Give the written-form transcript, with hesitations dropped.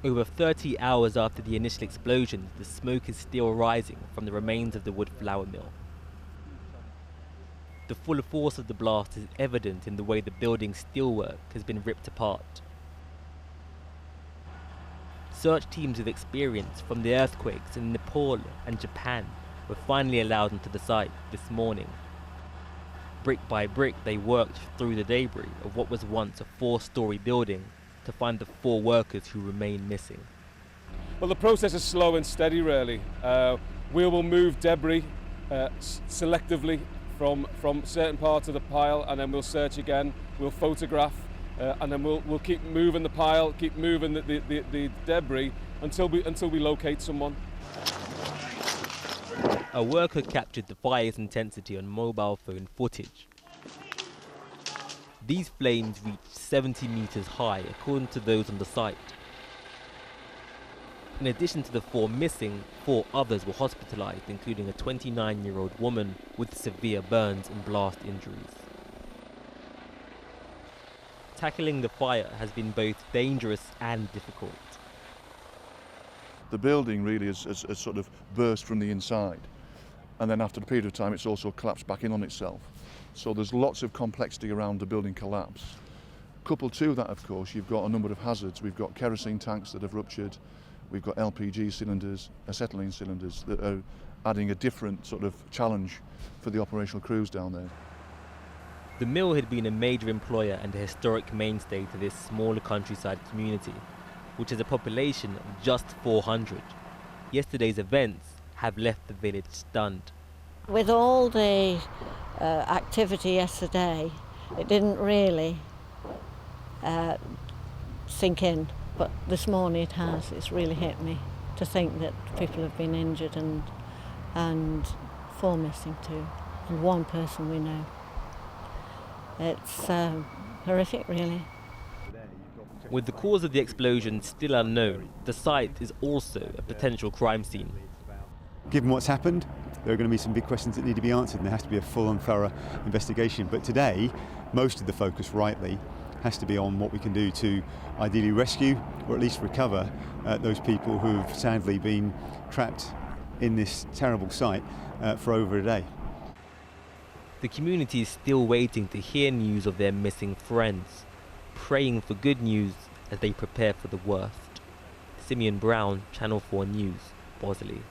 Over 30 hours after the initial explosion, the smoke is still rising from the remains of the wood flour mill. The full force of the blast is evident in the way the building's steelwork has been ripped apart. Search teams with experience from the earthquakes in Nepal and Japan were finally allowed onto the site this morning. Brick by brick, they worked through the debris of what was once a 4-story building to find the 4 workers who remain missing. Well, the process is slow and steady, really. We will move debris selectively from certain parts of the pile, and then we'll search again. We'll photograph, and then we'll keep moving the pile, keep moving the debris until we locate someone. A worker captured the fire's intensity on mobile phone footage. These flames reached 70 meters high, according to those on the site. In addition to the 4 missing, 4 others were hospitalized, including a 29-year-old woman with severe burns and blast injuries. Tackling the fire has been both dangerous and difficult. The building really has sort of burst from the inside, and then after a period of time it's also collapsed back in on itself. So there's lots of complexity around the building collapse. Coupled to that, of course, you've got a number of hazards. We've got kerosene tanks that have ruptured, we've got LPG cylinders, acetylene cylinders that are adding a different sort of challenge for the operational crews down there. The mill had been a major employer and a historic mainstay to this smaller countryside community, which has a population of just 400. Yesterday's events have left the village stunned. With all the activity yesterday, it didn't really sink in, but this morning it has. It's really hit me to think that people have been injured and 4 missing too, and 1 person we know. It's horrific, really. With the cause of the explosion still unknown, the site is also a potential crime scene. Given what's happened, there are going to be some big questions that need to be answered, and there has to be a full and thorough investigation. But today, most of the focus, rightly, has to be on what we can do to ideally rescue, or at least recover, those people who've sadly been trapped in this terrible site for over a day. The community is still waiting to hear news of their missing friends, praying for good news as they prepare for the worst. Simeon Brown, Channel 4 News, Bosley.